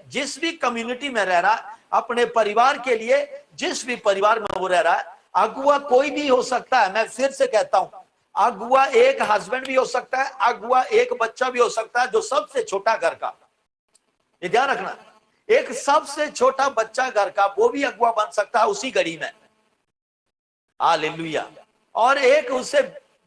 जिस भी कम्युनिटी में रह रहा है, अपने परिवार के लिए जिस भी परिवार में वो रह रहा है, अगुआ कोई भी हो सकता है। मैं फिर से कहता हूं, अगुआ एक हस्बैंड भी हो सकता है, अगुआ एक बच्चा भी हो सकता है जो सबसे छोटा घर का, ये ध्यान रखना, एक सबसे छोटा बच्चा घर का वो भी अगुआ बन सकता है उसी घड़ी में। हालेलुया। और एक उससे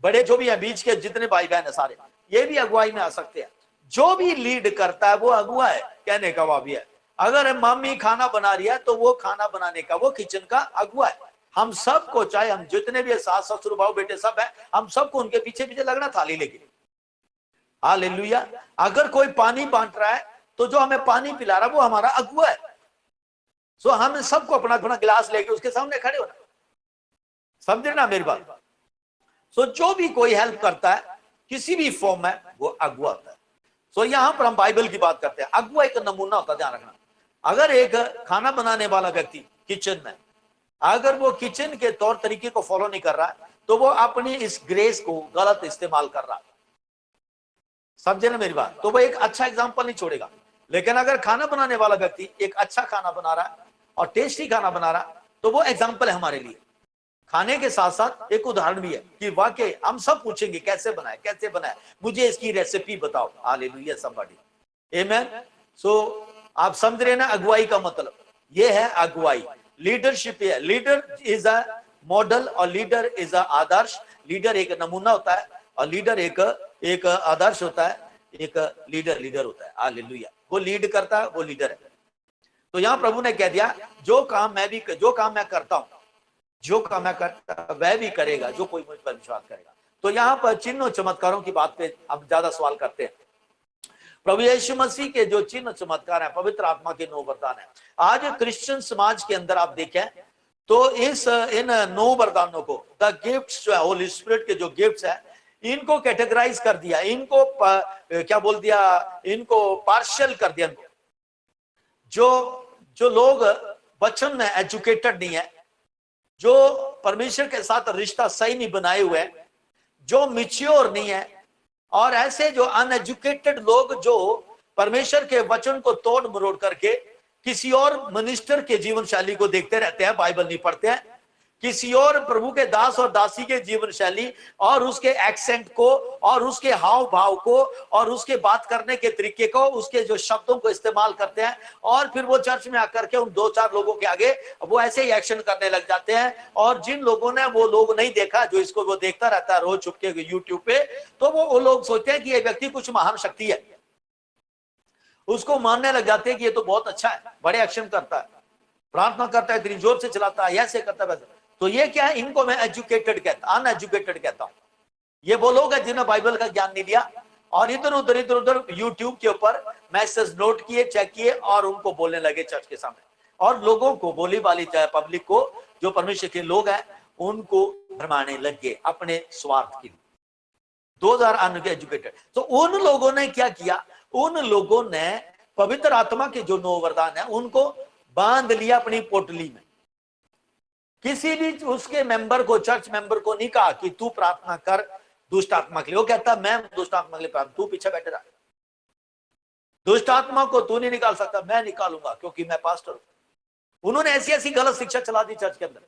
बड़े जो भी हैं, बीच के जितने भाई बहन है सारे, ये भी अगुवाई में आ सकते हैं। जो भी लीड करता है वो अगुआ है, कहने का वो भी है। अगर मम्मी खाना बना रही है तो वो खाना बनाने का, वो किचन का अगुआ है। हम सबको, चाहे हम जितने भी सास ससुर भाव बेटे सब है, हम सबको उनके पीछे पीछे लगना थाली लेके। हालेलुया। अगर कोई पानी बांट रहा है तो जो हमें पानी पिला रहा है वो हमारा अगुआ है। सो हम सबको अपना अपना गिलास लेके उसके सामने खड़े होना, समझे ना मेरी बात। सो जो भी कोई हेल्प करता है किसी भी फॉर्म में, वो अगुआ होता है। सो यहां पर हम बाइबल की बात करते हैं। अगुआ एक नमूना होता है, ध्यान रखना। अगर एक खाना बनाने वाला व्यक्ति किचन में, अगर वो किचन के तौर तरीके को फॉलो नहीं कर रहा है तो वो अपनी इस ग्रेस को गलत इस्तेमाल कर रहा है, समझे ना मेरी बात। तो वो एक अच्छा एग्जाम्पल नहीं छोड़ेगा। लेकिन अगर खाना बनाने वाला व्यक्ति एक अच्छा खाना बना रहा है और टेस्टी खाना बना रहा है तो वो एग्जाम्पल है हमारे लिए। खाने के साथ साथ एक उदाहरण भी है कि वाकई हम सब पूछेंगे कैसे बनाए, कैसे बनाए, मुझे इसकी रेसिपी बताओ। हालेलुया समबडी, आमेन। सो आप समझ रहे ना, अगुवाई का मतलब ये है। अगुवाई लीडरशिप है। लीडर इज अ मॉडल और leader is a Adarsh. Leader एक नमूना होता है और लीडर एक आदर्श होता है। एक लीडर होता है। हालेलुया। वो लीड करता है, वो लीडर है। तो यहां प्रभु ने कह दिया, जो काम मैं करता हूं, जो काम मैं करता वह भी करेगा जो कोई मुझ पर विश्वास करेगा। तो यहां पर चिन्ह और चमत्कारों की बात पे हम ज्यादा सवाल करते हैं। प्रभु यीशु मसीह के जो चिन्ह चमत्कार है, पवित्र आत्मा के 9 वरदान है। आज क्रिश्चियन समाज के अंदर आप देखें तो इन 9 वरदानों को, द गिफ्ट्स जो है, होली स्पिरिट के जो गिफ्ट्स है, इनको कैटेगराइज कर दिया, इनको क्या बोल दिया, इनको पार्शियल कर दिया। जो लोग वचन में एजुकेटेड नहीं है, जो परमेश्वर के साथ रिश्ता सही नहीं बनाए हुए, जो मिच्योर नहीं है, और ऐसे जो अनएजुकेटेड लोग जो परमेश्वर के वचन को तोड़ मरोड़ करके किसी और मिनिस्टर के जीवन शैली को देखते रहते हैं, बाइबल नहीं पढ़ते हैं, किसी और प्रभु के दास और दासी के जीवन शैली और उसके एक्सेंट को और उसके हाव भाव को और उसके बात करने के तरीके को, उसके जो शब्दों को इस्तेमाल करते हैं, और फिर वो चर्च में आकर के उन 2-4 लोगों के आगे वो ऐसे ही एक्शन करने लग जाते हैं। और जिन लोगों ने वो लोग नहीं देखा, जो इसको वो देखता रहता है रोज छुपके यूट्यूब पे, तो वो लोग सोचते हैं कि ये व्यक्ति कुछ महान शक्ति है, उसको मानने लग जाते हैं कि ये तो बहुत अच्छा है, बड़े एक्शन करता है, प्रार्थना करता है, इतनी जोर से चलाता है, ऐसे करता है वैसे। तो ये क्या है, इनको मैं एजुकेटेड कहता, अनएजुकेटेड कहता हूं। ये वो लोग हैं जिन्हें बाइबल का ज्ञान नहीं लिया और इधर उधर यूट्यूब के ऊपर मैसेज नोट किए, चेक किए और उनको बोलने लगे चर्च के सामने, और लोगों को, बोली वाली पब्लिक को, जो परमेश्वर के लोग हैं, उनको भरमाने लग गए अपने स्वार्थ के लिए। 2000 अनएजुकेटेड। तो उन लोगों ने क्या किया, उन लोगों ने पवित्र आत्मा के जो 9 वरदान है उनको बांध लिया अपनी पोटली में। किसी भी उसके मेंबर को, चर्च मेंबर को नहीं कहा कि तू प्रार्थना कर दुष्ट आत्मा के लिए। वो कहता मैं दुष्ट आत्मा के लिए प्रार्थना, तू पीछे बैठे रहा, दुष्ट आत्मा को तू नहीं निकाल सकता, मैं निकालूंगा क्योंकि मैं पास्टर हूं। उन्होंने ऐसी ऐसी गलत शिक्षा चला दी चर्च के अंदर।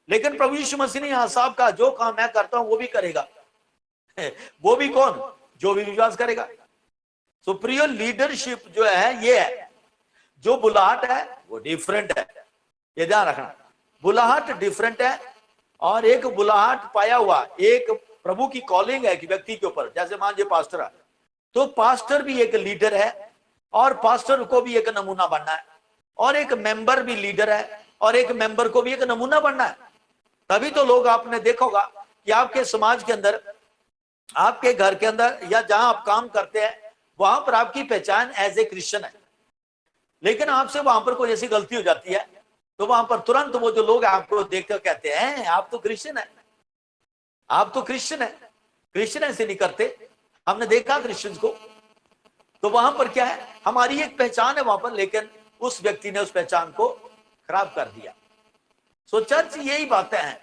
लेकिन प्रभु यीशु मसीह ने यहां साहब का, जो काम मैं करता हूं वो भी करेगा। वो भी कौन, जो भी विश्वास करेगा। सुप्रियर लीडरशिप जो है ये है, जो बुलाहट है वो डिफरेंट है, ये ध्यान रखना। बुलाहट डिफरेंट है, और एक बुलाहट पाया हुआ, एक प्रभु की कॉलिंग है कि व्यक्ति के ऊपर, जैसे मान लीजिए पास्टर है, तो पास्टर भी एक लीडर है और पास्टर को भी एक नमूना बनना है, और एक मेंबर भी लीडर है और एक मेंबर को भी एक नमूना बनना है। तभी तो लोग, आपने देखा होगा कि आपके समाज के अंदर, आपके घर के अंदर, या जहां आप काम करते हैं, वहां पर आपकी पहचान एज ए क्रिश्चियन है। लेकिन आपसे वहां पर कोई ऐसी गलती हो जाती है तो वहां पर तुरंत वो जो लोग आपको देखते कहते हैं आप तो क्रिश्चियन है, आप तो क्रिश्चियन है। क्रिश्चियन ऐसे नहीं करते, हमने देखा क्रिश्चियंस को। तो वहां पर क्या है, हमारी एक पहचान है वहां पर, लेकिन उस व्यक्ति ने उस पहचान को खराब कर दिया। सो चर्च यही बातें हैं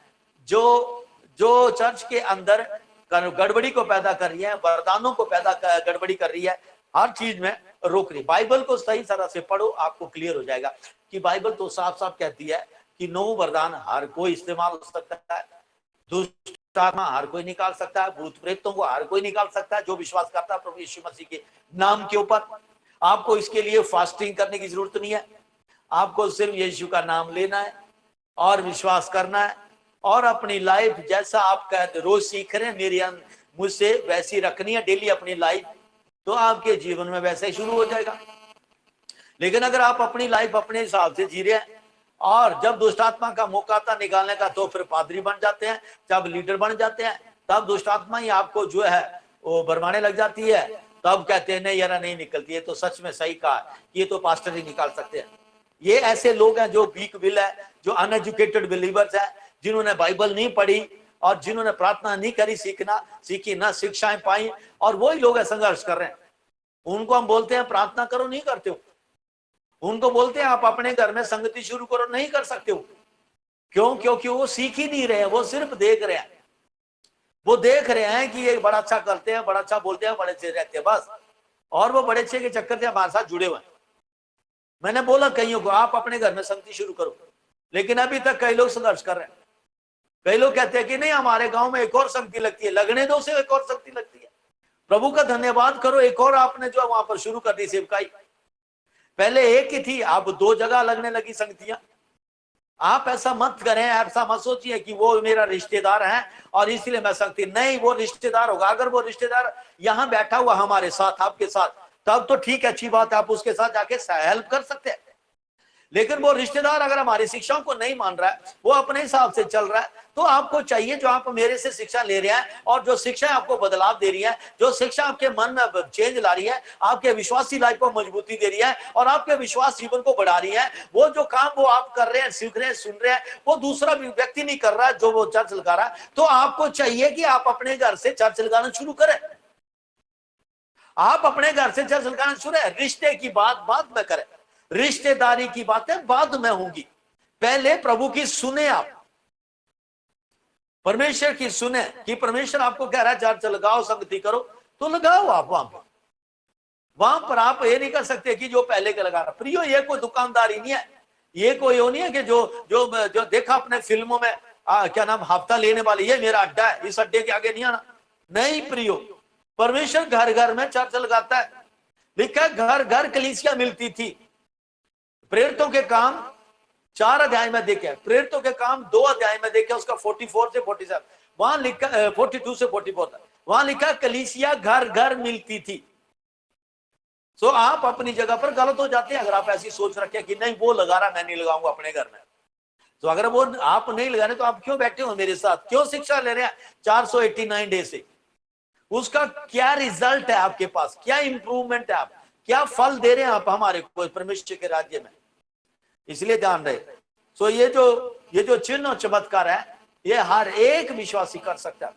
जो चर्च के अंदर गड़बड़ी को पैदा कर रही है, वरदानों को पैदा गड़बड़ी कर रही है। हर चीज में रोक रही। बाइबल को सही तरह से पढ़ो, आपको क्लियर हो जाएगा कि बाइबल तो साफ साफ कहती है कि 9 वरदान हर कोई इस्तेमाल हो सकता है, दुष्ट आत्मा हर कोई निकाल सकता है, भूत प्रेतों को हर कोई निकाल सकता है जो विश्वास करता है प्रभु यीशु मसीह के नाम के ऊपर। आपको इसके लिए फास्टिंग करने की जरूरत नहीं है, आपको सिर्फ यीशु का नाम लेना है और विश्वास करना है, और अपनी लाइफ जैसा आप कहते रोज सीख रहे हैं मेरी मुझसे वैसी रखनी है डेली अपनी लाइफ, तो आपके जीवन में वैसा ही शुरू हो जाएगा। लेकिन अगर आप अपनी लाइफ अपने हिसाब से जी रहे हैं और जब दुष्टात्मा का मौका आता निकालने का तो फिर पादरी बन जाते हैं, जब लीडर बन जाते हैं तब दुष्टात्मा ही आपको जो है वो भरमाने लग जाती है, तब कहते हैं नहीं यार नहीं निकलती है। तो सच में सही कहा, ये तो पास्टर ही निकाल सकते हैं। ये ऐसे लोग हैं जो वीक विल है, जो अनएजुकेटेड बिलीवर्स है, जिन्होंने बाइबल नहीं पढ़ी और जिन्होंने प्रार्थना नहीं करी, सीखी ना शिक्षाएं पाई, और वही लोग संघर्ष कर रहे हैं। उनको हम बोलते हैं प्रार्थना करो, नहीं करते हो। उनको बोलते हैं आप अपने घर में संगति शुरू करो, नहीं कर सकते हो। क्यों? क्योंकि वो सीख ही नहीं रहे हैं, वो सिर्फ देख रहे हैं। वो देख रहे हैं कि ये बड़ा अच्छा करते हैं, बड़ा अच्छा बोलते हैं, बड़े अच्छे रहते हैं बस, और वो बड़े अच्छे के चक्कर से हमारे साथ जुड़े हुए हैं। मैंने बोला कईयों को आप अपने घर में संगति शुरू करो, लेकिन अभी तक कई लोग संघर्ष कर रहे हैं। कई लोग कहते हैं कि नहीं हमारे गांव में एक और संगति लगती है, लगने दो से एक और संगति लगती है। प्रभु का धन्यवाद करो, एक और आपने जो वहां पर शुरू कर दी सेवकाई। पहले एक ही थी, अब 2 जगह लगने लगी संगतियां। आप ऐसा मत करें, ऐसा मत सोचिए कि वो मेरा रिश्तेदार है और इसलिए मैं संगति, नहीं, वो रिश्तेदार होगा। अगर वो रिश्तेदार यहाँ बैठा हुआ हमारे साथ, आपके साथ, तब तो ठीक है, अच्छी बात है, आप उसके साथ जाके हेल्प कर सकते हैं। लेकिन वो रिश्तेदार अगर हमारी शिक्षाओं को नहीं मान रहा है, वो अपने हिसाब से चल रहा है, तो आपको चाहिए जो आप मेरे से शिक्षा ले रहे हैं और जो शिक्षा आपको बदलाव दे रही है, जो शिक्षा आपके मन में चेंज ला रही है, आपके विश्वासी लाइफ को मजबूती दे रही है और आपके विश्वास जीवन को बढ़ा रही है, वो जो काम वो आप कर रहे हैं, सीख रहे हैं, सुन रहे हैं, वो दूसरा व्यक्ति नहीं कर रहा है जो वो चर्च लगा रहा है, तो आपको चाहिए कि आप अपने घर से चर्च लगाना शुरू करें। आप अपने घर से चर्च लगाना शुरू करें। रिश्ते की बात बाद में करें, रिश्तेदारी की बातें बाद में होंगी, पहले प्रभु की सुने, आप परमेश्वर की सुने कि परमेश्वर आपको कह रहा है चर्च लगाओ, संगति करो, तो लगाओ। आप वहां पर आप ये नहीं कर सकते कि जो पहले के लगा रहा। प्रियो, ये कोई दुकानदारी नहीं है, ये कोई वो नहीं है कि जो देखा अपने फिल्मों में क्या नाम हफ्ता लेने वाले, ये मेरा अड्डा है, इस अड्डे के आगे नहीं आना। नहीं प्रियो, परमेश्वर घर घर में चर्च लगाता है। लिखा घर घर कलीसिया मिलती थी। प्रेरितों के काम 4 अध्याय में देखे, प्रेरितों के काम 2 अध्याय में देखे, उसका 44 से 47, वहां लिखा 42 से 44 तक, वहां लिखा कलीसिया घर घर मिलती थी। सो आप अपनी जगह पर गलत हो जाते हैं अगर आप ऐसी सोच रखें कि नहीं वो लगा रहा, मैं नहीं लगाऊंगा अपने घर में। तो अगर वो आप नहीं लगा रहे तो आप क्यों बैठे हो मेरे साथ, क्यों शिक्षा ले रहे हैं 489 डे से? उसका क्या रिजल्ट है आपके पास, क्या इंप्रूवमेंट है, आप क्या फल दे रहे हैं आप हमारे को परमेश्वर के राज्य में? इसलिए ध्यान रहे। सो ये जो चिन्ह और चमत्कार है, ये हर एक विश्वासी कर सकता है,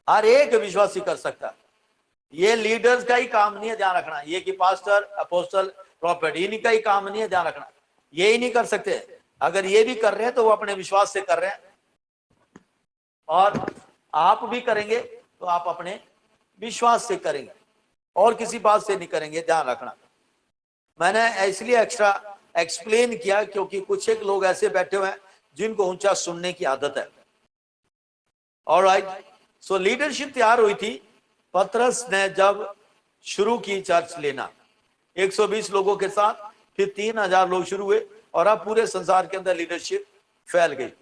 हर एक विश्वासी कर सकता है। ये लीडर्स का ही काम नहीं है, ध्यान रखना, ये कि पास्टर, अपोस्टल, प्रॉफिट, इन्हीं का ही काम नहीं है, ध्यान रखना। ये ही नहीं कर सकते। अगर ये भी कर रहे हैं तो वो अपने विश्वास से कर रहे हैं, और आप भी करेंगे तो आप अपने विश्वास से करेंगे और किसी बात से नहीं करेंगे, ध्यान रखना। मैंने इसलिए एक्स्ट्रा एक्सप्लेन किया क्योंकि कुछ एक लोग ऐसे बैठे हुए हैं जिनको ऊंचा सुनने की आदत है। ऑलराइट, सो लीडरशिप तैयार हुई थी। पतरस ने जब शुरू की चर्च लेना 120 लोगों के साथ, फिर 3000 लोग शुरू हुए और अब पूरे संसार के अंदर लीडरशिप फैल गई।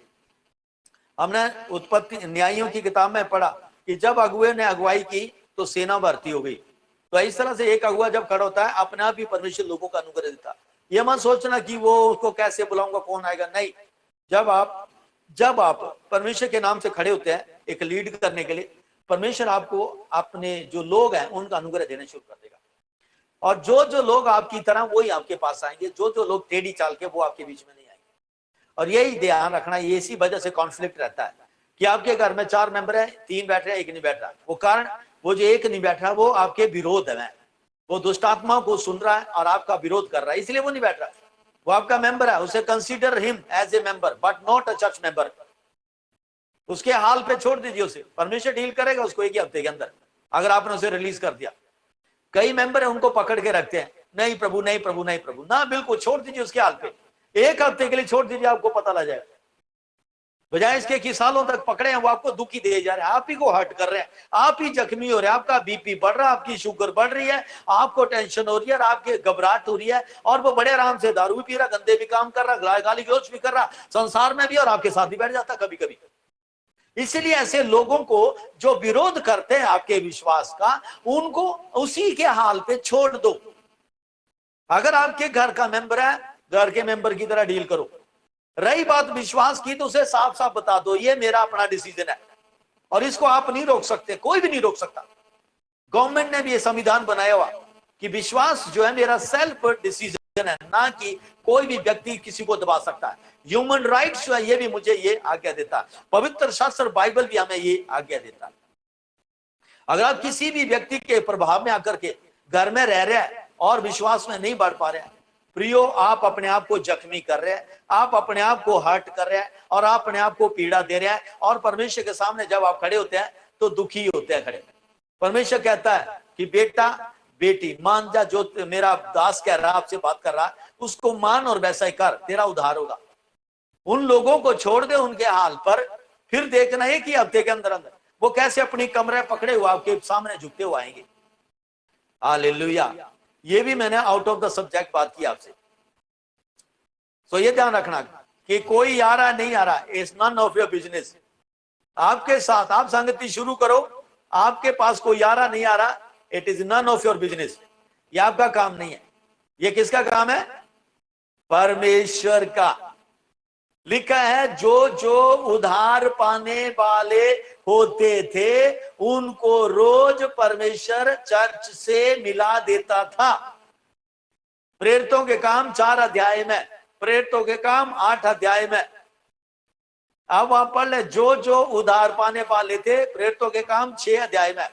हमने उत्पत्ति न्यायियों की किताब में पढ़ा कि जब अगुए ने अगुवाई की तो सेना भर्ती हो गई। तो इस तरह से एक अगुआ जब खड़ा होता है, अपने आप ही परमेश्वर लोगों का अनुग्रह देता। ये मत सोचना कि वो उसको कैसे बुलाऊंगा, कौन आएगा, नहीं। जब आप परमेश्वर के नाम से खड़े होते हैं एक लीड करने के लिए, परमेश्वर आपको अपने जो लोग हैं उनका अनुग्रह देना शुरू कर देगा। और जो लोग आपकी तरह वही आपके पास आएंगे, जो लोग टेढ़ी चाल के वो आपके बीच में नहीं आएंगे। और यही ध्यान रखना, ये इसी वजह से कॉन्फ्लिक्ट रहता है कि आपके घर में 4 मेंबर है, 3 बैठ रहे हैं, 1 नहीं बैठ रहा। वो कारण, वो जो 1 नहीं बैठ रहा वो आपके विरोध है, वो दुष्ट आत्मा को सुन रहा है और आपका विरोध कर रहा है, इसलिए वो नहीं बैठ रहा। वो आपका मेंबर है, उसे consider him as a member but not a church member. उसके हाल पे छोड़ दीजिए उसे, परमेश्वर डील करेगा उसको 1 ही हफ्ते के अंदर, अगर आपने उसे रिलीज कर दिया। कई मेंबर है उनको पकड़ के रखते हैं, नहीं प्रभु नहीं प्रभु नहीं प्रभु ना, बिल्कुल छोड़ दीजिए उसके हाल पे, एक हफ्ते के लिए छोड़ दीजिए, आपको पता लग जाएगा। बजाय इसके कि सालों तक पकड़े हैं, वो आपको दुखी दे जा रहे हैं, आप ही को हर्ट कर रहे हैं, आप ही जख्मी हो रहे हैं, आपका बीपी बढ़ रहा है, आपकी शुगर बढ़ रही है, आपको टेंशन हो रही है, आपके घबराहट हो रही है, और वो बड़े आराम से दारू भी पी रहा, गंदे भी काम कर रहा, गाली गलौज भी कर रहा, संसार में भी, और आपके साथ ही बैठ जाता कभी कभी। इसलिए ऐसे लोगों को जो विरोध करते हैं आपके विश्वास का, उनको उसी के हाल पे छोड़ दो। अगर आपके घर का मेंबर है, घर के मेंबर की तरह डील करो। रही बात विश्वास की, तो उसे साफ साफ बता दो, ये मेरा अपना डिसीजन है और इसको आप नहीं रोक सकते, कोई भी नहीं रोक सकता। गवर्नमेंट ने भी ये संविधान बनाया हुआ कि विश्वास जो है मेरा सेल्फ डिसीजन है, ना कि कोई भी व्यक्ति किसी को दबा सकता है। ह्यूमन राइट्स जो है ये भी मुझे ये आज्ञा देता है, पवित्र शास्त्र बाइबल भी हमें ये आज्ञा देता है। अगर आप किसी भी व्यक्ति के प्रभाव में आकर के घर में रह रहे हैं और विश्वास में नहीं बढ़ पा रहे हैं, प्रियो, आप अपने आप को जख्मी कर रहे हैं, आप अपने आप को हर्ट कर रहे हैं, और आप अपने आप को पीड़ा दे रहे हैं, और परमेश्वर के सामने जब आप खड़े होते हैं तो दुखी होते हैं खड़े। परमेश्वर कहता है कि बेटा बेटी मान जा, जो मेरा दास कह रहा है, आपसे बात कर रहा है, उसको मान और वैसा ही कर, तेरा उद्धार होगा। उन लोगों को छोड़ दे उनके हाल पर, फिर देखना है कि हफ्ते के अंदर अंदर वो कैसे अपनी कमरे पकड़े हुए आपके सामने झुकते हुए आएंगे। हालेलुया। ये भी मैंने आउट ऑफ द सब्जेक्ट बात की आपसे, तो ये ध्यान रखना कि कोई आ रहा नहीं आ रहा, it's none of your business. आपके साथ आप संगति शुरू करो, आपके पास कोई आ रहा नहीं आ रहा, it is none of your business. ये आपका काम नहीं है। ये किसका काम है? परमेश्वर का। लिखा है जो जो उधार पाने वाले होते थे उनको रोज परमेश्वर चर्च से मिला देता था। प्रेरितों के काम 4 अध्याय में, प्रेरितों के काम 8 अध्याय में। अब वहां पढ़ ले, जो जो उधार पाने वाले थे, प्रेरितों के काम 6 अध्याय में।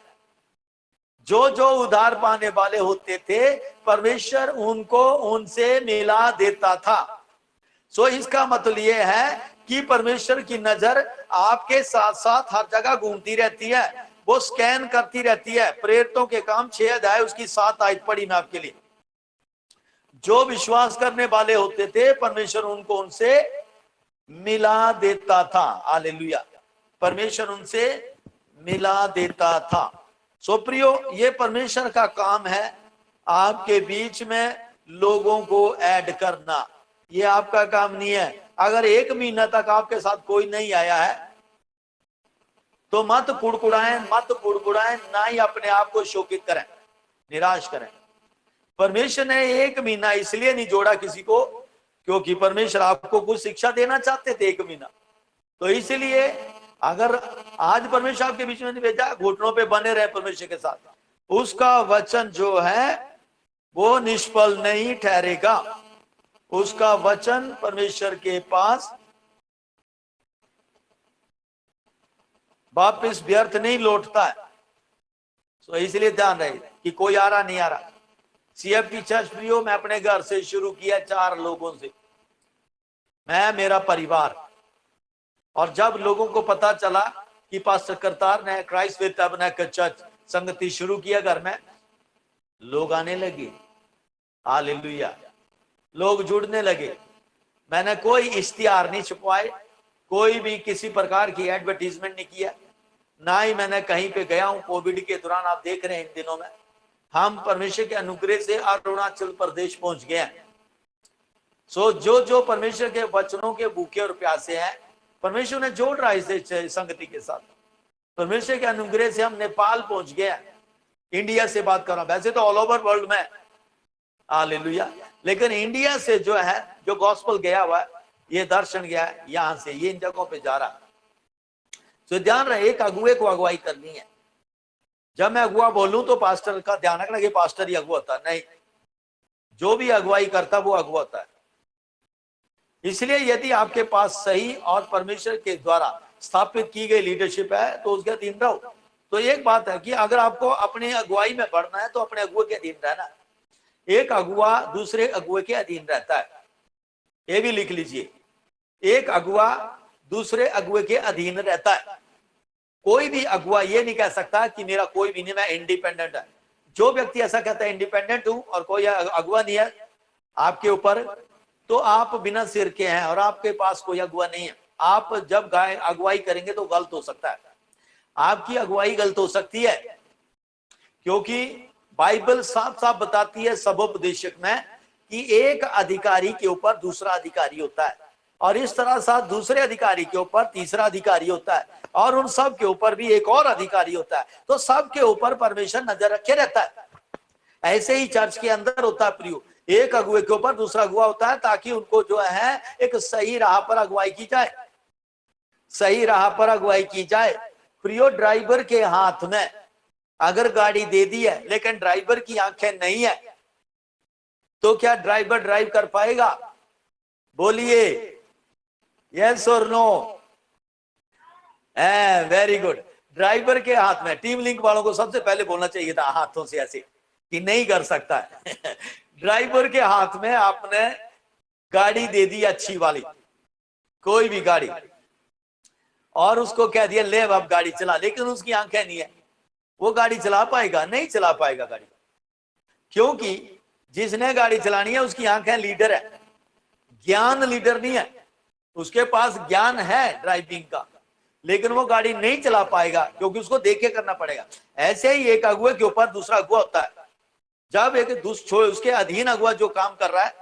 जो जो उधार पाने वाले होते थे परमेश्वर उनको उनसे मिला देता था। सो इसका मतलब यह है कि परमेश्वर की नजर आपके साथ साथ हर जगह घूमती रहती है, वो स्कैन करती रहती है। प्रेरितों के काम 6 अध्याय उसकी 7 आयत पढ़ी मैं आपके लिए। जो विश्वास करने वाले होते थे परमेश्वर उनको उनसे मिला देता था। हालेलुया। परमेश्वर उनसे मिला देता था। सो प्रियो, ये परमेश्वर का काम है आपके बीच में लोगों को ऐड करना। ये आपका काम नहीं है। अगर 1 महीना तक आपके साथ कोई नहीं आया है तो मत कुड़कुड़ाएं, मत कुड़कुड़ाएं, ना ही अपने आप को शोकित करें, निराश करें। परमेश्वर ने 1 महीना इसलिए नहीं जोड़ा किसी को क्योंकि परमेश्वर आपको कुछ शिक्षा देना चाहते थे 1 महीना। तो इसलिए अगर आज परमेश्वर आपके बीच में नहीं भेजा, घुटनों पे बने रहे परमेश्वर के साथ, उसका वचन जो है वो निष्फल नहीं ठहरेगा। उसका वचन परमेश्वर के पास वापिस व्यर्थ नहीं लौटता है। तो इसलिए ध्यान रहे कि कोई आ रहा नहीं आ रहा। CFT चर्च प्रियो, मैं अपने घर से शुरू किया 4 लोगों से, मैं मेरा परिवार। और जब लोगों को पता चला कि पास्टर करतार ने क्राइस्ट फेथ टैबरनेकल चर्च संगति शुरू किया घर में, लोग आने लगे। हालेलुया। लोग जुड़ने लगे। मैंने कोई इश्तिहार नहीं छुपवाए, कोई भी किसी प्रकार की एडवर्टीजमेंट नहीं किया, ना ही मैंने कहीं पे गया हूं। कोविड के दौरान आप देख रहे हैं इन दिनों में हम परमेश्वर के अनुग्रह से अरुणाचल प्रदेश पहुंच गए हैं। सो जो जो परमेश्वर के वचनों के भूखे और प्यासे हैं, परमेश्वर ने जोड़ रहा है इस संगति के साथ। परमेश्वर के अनुग्रह से हम नेपाल पहुंच गए हैं। इंडिया से बात कर रहा हूं, वैसे तो ऑल ओवर वर्ल्ड में, हालेलुया, लेकिन इंडिया से जो है, जो गॉस्पल गया हुआ है, ये दर्शन गया है यहां से, ये इन जगहों पे जा रहा है। तो ध्यान रहे, एक अगुए को अगुवाई करनी है। जब मैं अगुआ बोलूं तो पास्टर का ध्यान रखना कि पास्टर ही अगुआ होता नहीं, जो भी अगुवाई करता वो अगुआ होता है। इसलिए यदि आपके पास सही और परमेश्वर के द्वारा स्थापित की गई लीडरशिप है तो उसके अधीन रहो। तो एक बात है कि अगर आपको अपने अगुवाई में बढ़ना है तो अपने अगुए के अधीन रहना। एक अगुआ दूसरे अगुए के अधीन रहता है, ये भी लिख लीजिए। एक अगुआ दूसरे अगुए के अधीन रहता है। कोई भी अगुआ ये नहीं कह सकता कि मेरा कोई भी नहीं, मैं इंडिपेंडेंट है। जो व्यक्ति ऐसा कहता है इंडिपेंडेंट हूं और कोई अगुवा नहीं है आपके ऊपर, तो आप बिना सिर के हैं और आपके पास कोई अगुवा नहीं है। आप जब अगुवाई करेंगे तो गलत हो सकता है, आपकी अगुवाई गलत हो सकती है, क्योंकि बाइबल साफ साफ बताती है सबोपदेशक में कि एक अधिकारी के ऊपर दूसरा अधिकारी होता है, और इस तरह से दूसरे अधिकारी के ऊपर तीसरा अधिकारी होता है, और उन सब के ऊपर भी एक और अधिकारी होता है। तो सब के ऊपर परमेश्वर नजर रखे रहता है। ऐसे ही चर्च के अंदर होता है प्रियो, एक अगुए के ऊपर दूसरा अगुआ होता है, ताकि उनको जो है एक सही राह पर अगुवाई की जाए, सही राह पर अगुवाई की जाए। प्रियो, ड्राइवर के हाथ में अगर गाड़ी दे दी है लेकिन ड्राइवर की आंखें नहीं है, तो क्या ड्राइवर ड्राइव कर पाएगा? बोलिए यस और नो। Very good. ड्राइवर के हाथ में, टीम लिंक वालों को सबसे पहले बोलना चाहिए था हाथों से ऐसे कि नहीं कर सकता है। ड्राइवर के हाथ में आपने गाड़ी दे दी अच्छी वाली, कोई भी गाड़ी, और उसको कह दिया ले अब गाड़ी चला, लेकिन उसकी आंखें नहीं है, वो गाड़ी चला पाएगा? नहीं चला पाएगा गाड़ी, क्योंकि जिसने गाड़ी चलानी है उसकी आंखें लीडर है, ज्ञान लीडर नहीं है। उसके पास ज्ञान है ड्राइविंग का, लेकिन वो गाड़ी नहीं चला पाएगा क्योंकि उसको देख के करना पड़ेगा। ऐसे ही एक अगुए के ऊपर दूसरा अगुआ होता है। जब एक उसके अधीन अगुआ जो काम कर रहा है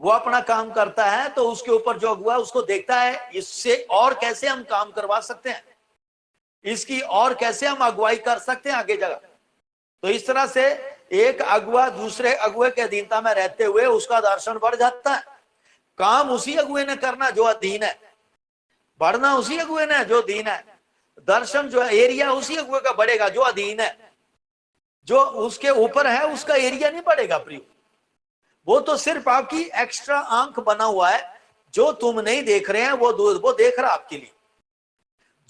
वो अपना काम करता है, तो उसके ऊपर जो अगुआ उसको देखता है इससे और कैसे हम काम करवा सकते हैं, इसकी और कैसे हम अगुवाई कर सकते हैं आगे जगह। तो इस तरह से एक अगुआ दूसरे अगुए के अधीनता में रहते हुए उसका दर्शन बढ़ जाता है। काम उसी अगुए ने करना जो अधीन है, बढ़ना उसी अगुए ने जो अधीन है, दर्शन जो है एरिया उसी अगुए का बढ़ेगा जो अधीन है। जो उसके ऊपर है उसका एरिया नहीं बढ़ेगा प्रियो, वो तो सिर्फ आपकी एक्स्ट्रा आंख बना हुआ है। जो तुम नहीं देख रहे हैं वो देख रहा आपके लिए,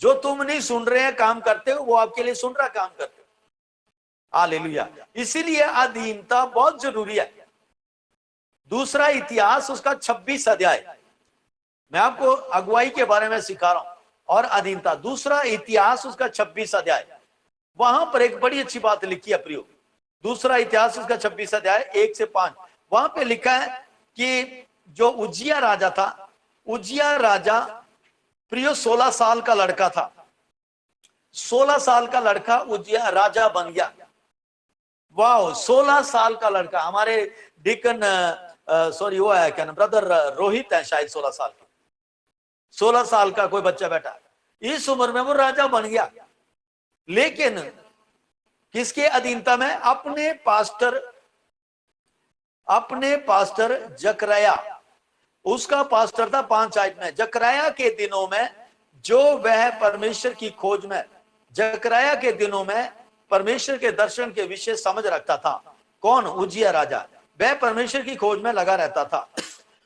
जो तुम नहीं सुन रहे हैं काम करते हो वो आपके लिए सुन रहा काम करते हो। हालेलुया। इसीलिए अधीनता बहुत जरूरी है। दूसरा इतिहास उसका 26 अध्याय, मैं आपको अगुवाई के बारे में सिखा रहा हूं, और अधीनता दूसरा इतिहास उसका 26 अध्याय, वहां पर एक बड़ी अच्छी बात लिखी है प्रियो। दूसरा इतिहास उसका 26 अध्याय 1 से 5, वहां पे लिखा है कि जो उज्जिया राजा था, उज्जिया राजा प्रियो 16 साल का लड़का था। 16 साल का लड़का उज्जिया राजा बन गया। वाह, 16 साल का लड़का। हमारे डिकन सॉरी वो है क्या नाम, ब्रदर रोहित है शायद 16 साल का, 16 साल का कोई बच्चा बैठा, इस उम्र में वो राजा बन गया। लेकिन किसके अधीनता में? अपने पास्टर जकरया, उसका पास्टर था 5 आयत में। जकरया के दिनों में जो वह परमेश्वर की खोज में, जकरया के दिनों में परमेश्वर के दर्शन के विषय समझ रखता था। कौन? उज्जिया राजा। वह परमेश्वर की खोज में लगा रहता था,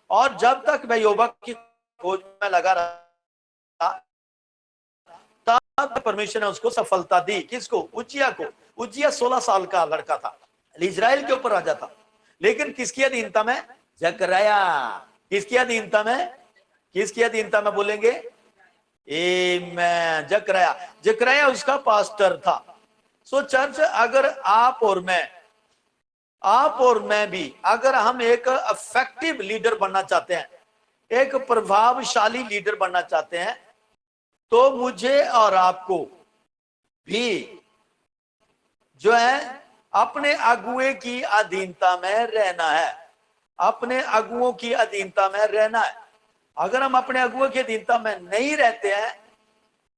और जब तक वह यहोवा की खोज में लगा रहा तब परमेश्वर ने उसको सफलता दी। किसको? उज्जिया को। उज्जिया 16 साल का लड़का था, इजराइल के ऊपर राजा था, लेकिन किसकी अधीनता में? जकरया। किसकी अधीनता में? किसकी अधीनता में बोलेंगे? आमीन। जकरया। जकरया उसका पास्टर था। सो चर्च, अगर आप और मैं भी अगर हम एक इफेक्टिव लीडर बनना चाहते हैं, एक प्रभावशाली लीडर बनना चाहते हैं, तो मुझे और आपको भी जो है अपने अगुए की अधीनता में रहना है, अपने अगुओं की अधीनता में रहना है। अगर हम अपने अगुओं की अधीनता में नहीं रहते हैं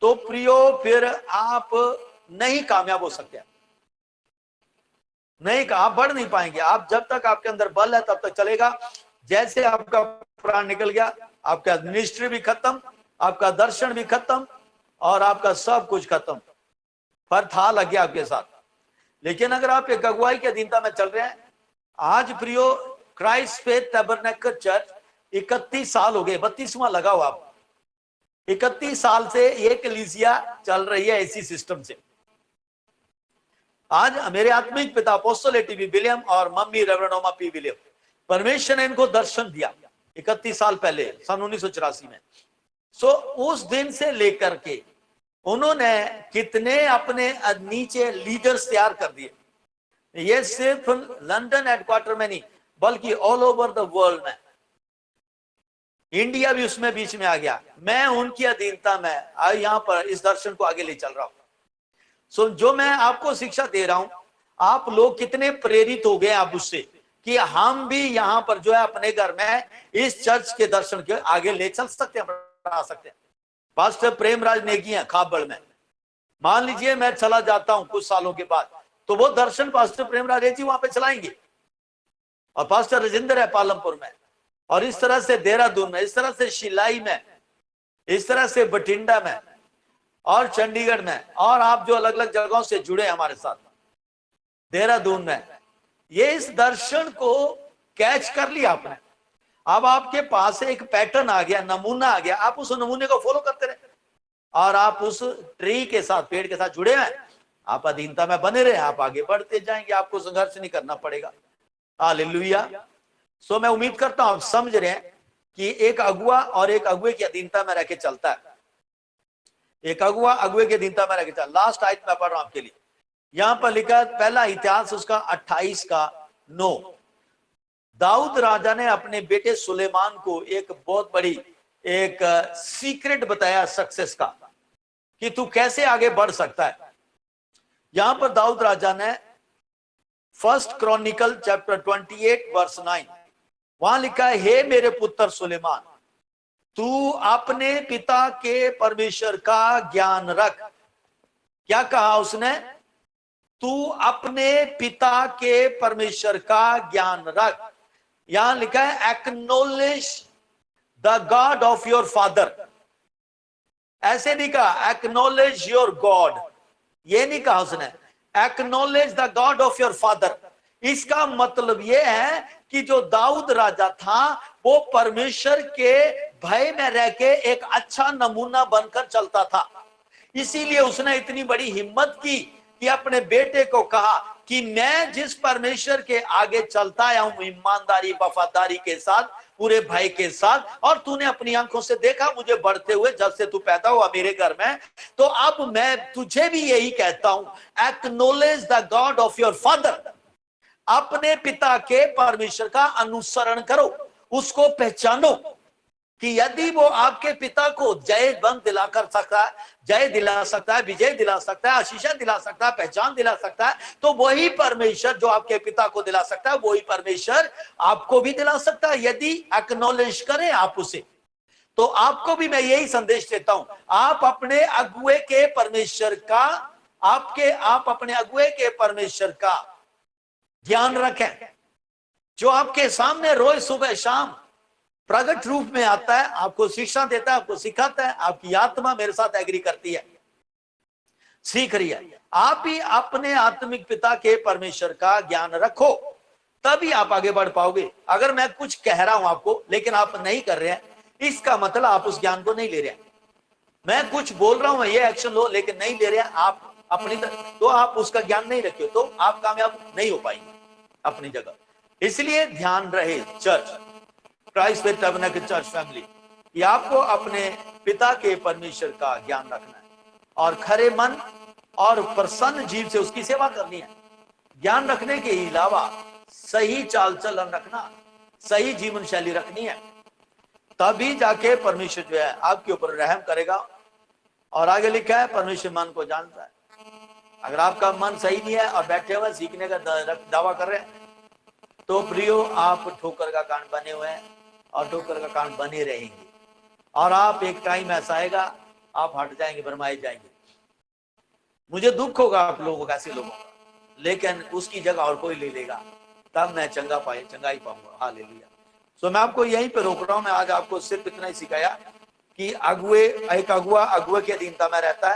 तो प्रियो फिर आप नहीं कामयाब हो सकते, नहीं, आप बढ़ नहीं पाएंगे। आप जब तक आपके अंदर बल है तब तक चलेगा। जैसे आपका प्राण निकल गया, आपका मिनिस्ट्री भी खत्म, आपका दर्शन भी खत्म, और आपका सब कुछ खत्म, पर था लग गया आपके साथ। लेकिन अगर आप एक अगुवाई की अधीनता में चल रहे हैं, आज प्रियो क्राइस्ट फेथ टैबरनेकल चर्च 31 साल हो गए, 32वां लगा हुआ आप, 31 साल से ये कलीसिया चल रही है इसी सिस्टम से। आज मेरे आत्मिक पिता अपोस्टल ए.टी.बी. विलियम और मम्मी रेवरेंड ओमा पी. विलियम, परमेश्वर ने इनको दर्शन दिया 31 साल पहले, सन 1984 में। सो उस दिन से लेकर के उन्होंने कितने अपने नीचे लीडर्स तैयार कर दिए। ये सिर्फ लंदन हेडक्वार्टर में नहीं बल्कि ऑल ओवर द वर्ल्ड में, इंडिया भी उसमें बीच में आ गया। मैं उनकी अधीनता में यहां पर इस दर्शन को आगे ले चल रहा हूं। सो जो मैं आपको शिक्षा दे रहा हूं, आप लोग कितने प्रेरित हो गए आप उससे कि हम भी यहां पर जो है अपने घर में इस चर्च के दर्शन के आगे ले चल सकते हैं, बढ़ा सकते हैं। पास्टर प्रेमराज नेगी हैं खाबड़ में, मान लीजिए मैं चला जाता हूं कुछ सालों के बाद, तो वो दर्शन पास्टर प्रेमराज जी वहां पे चलाएंगे, और पास्टर राजेंद्र है पालमपुर में, और इस तरह से देहरादून में, इस तरह से शिलाई में, इस तरह से बठिंडा में और चंडीगढ़ में, और आप जो अलग अलग जगहों से जुड़े हमारे साथ देहरादून में, ये इस दर्शन को कैच कर लिया आपने। अब आपके पास एक पैटर्न आ गया, नमूना आ गया, आप उस नमूने को फॉलो करते रहे और आप उस ट्री के साथ, पेड़ के साथ जुड़े हैं, आप अधीनता में बने रहे, आप आगे बढ़ते जाएंगे, आपको संघर्ष नहीं करना पड़ेगा। हालेलुया। सो मैं उम्मीद करता हूं आप समझ रहे हैं कि एक अगुआ और एक अगुए की अधीनता में रह के चलता है, एक अगुआ अगुए की अधीनता में रह के चलता। लास्ट आयत में पढ़ रहा हूं आपके लिए, यहां पर लिखा पहला इतिहास उसका 28:9। दाऊद राजा ने अपने बेटे सुलेमान को एक बहुत बड़ी एक सीक्रेट बताया सक्सेस का, कि तू कैसे आगे बढ़ सकता है। यहां पर दाऊद राजा ने 1 क्रॉनिकल चैप्टर 28:9 वहां लिखा है, हे मेरे पुत्र सुलेमान, तू अपने पिता के परमेश्वर का ज्ञान रख। क्या कहा उसने? तू अपने पिता के परमेश्वर का ज्ञान रख। यहां लिखा है acknowledge the God of your father. ऐसे नहीं कहा एक्नॉलेज योर गॉड, ये नहीं कहा उसने, acknowledge the God of your father. इसका मतलब यह है कि जो दाऊद राजा था वो परमेश्वर के भय में रह के एक अच्छा नमूना बनकर चलता था। इसीलिए उसने इतनी बड़ी हिम्मत की कि अपने बेटे को कहा कि मैं जिस परमेश्वर के आगे चलता आया हूं ईमानदारी वफादारी के साथ, पूरे भय के साथ, और तूने अपनी आंखों से देखा मुझे बढ़ते हुए जब से तू पैदा हुआ मेरे घर में, तो अब मैं तुझे भी यही कहता हूं, acknowledge the God of your father. अपने पिता के परमेश्वर का अनुसरण करो, उसको पहचानो कि यदि वो आपके पिता को जय बंद दिला कर सकता है, जय दिला सकता है, विजय दिला सकता है, आशीष दिला सकता है, पहचान दिला सकता है, तो वही परमेश्वर जो आपके पिता को दिला सकता है वही परमेश्वर आपको भी दिला सकता है, यदि एक्नॉलेज करें आप उसे। तो आपको भी मैं यही संदेश देता हूं, आप अपने अगुए के परमेश्वर का, आप अपने अगुए के परमेश्वर का ध्यान रखें, जो आपके सामने रोज सुबह शाम प्रगट रूप में आता है, आपको शिक्षा देता है, आपको सिखाता है, आपकी आत्मा मेरे साथ एग्री करती है, सीख रही है। आप ही अपने आत्मिक पिता के परमेश्वर का ज्ञान रखो, तभी आप आगे बढ़ पाओगे। अगर मैं कुछ कह रहा हूं आपको लेकिन आप नहीं कर रहे हैं, इसका मतलब आप उस ज्ञान को नहीं ले रहे हैं। मैं कुछ बोल रहा हूं ये एक्शन लो, लेकिन नहीं ले रहे हैं आप अपनी तो आप उसका ज्ञान नहीं रखे, तो आप कामयाब नहीं हो पाएंगे अपनी जगह। इसलिए ध्यान रहे church, Christ faith tabernacle church family, कि आपको अपने पिता के परमेश्वर का ज्ञान रखना है और खरे मन और प्रसन्न जीव से उसकी सेवा करनी है। ज्ञान रखने के अलावा सही चाल चलन रखना, सही जीवन शैली रखनी है, तभी जाके परमेश्वर जो है आपके ऊपर रहम करेगा। और आगे लिखा है परमेश्वर मन को जानता है। अगर आपका मन सही नहीं है और बैठे हुए सीखने का दावा कर रहे हैं, तो प्रियो आप ठोकर का कारण बने हुए हैं और ठोकर का कारण बने रहेंगे, और आप एक टाइम ऐसा आएगा आप हट जाएंगे, भरमाए जाएंगे। मुझे दुख होगा आप लोगों का, ऐसे लोगों का, लेकिन उसकी जगह और कोई ले लेगा, तब मैं चंगाई पाऊंगा। हालेलुया। सो मैं आपको यहीं पे रोक रहा हूं। मैं आज आपको सिर्फ इतना ही सिखाया कि एक अगुआ अगुए की अधीनता में रहता है,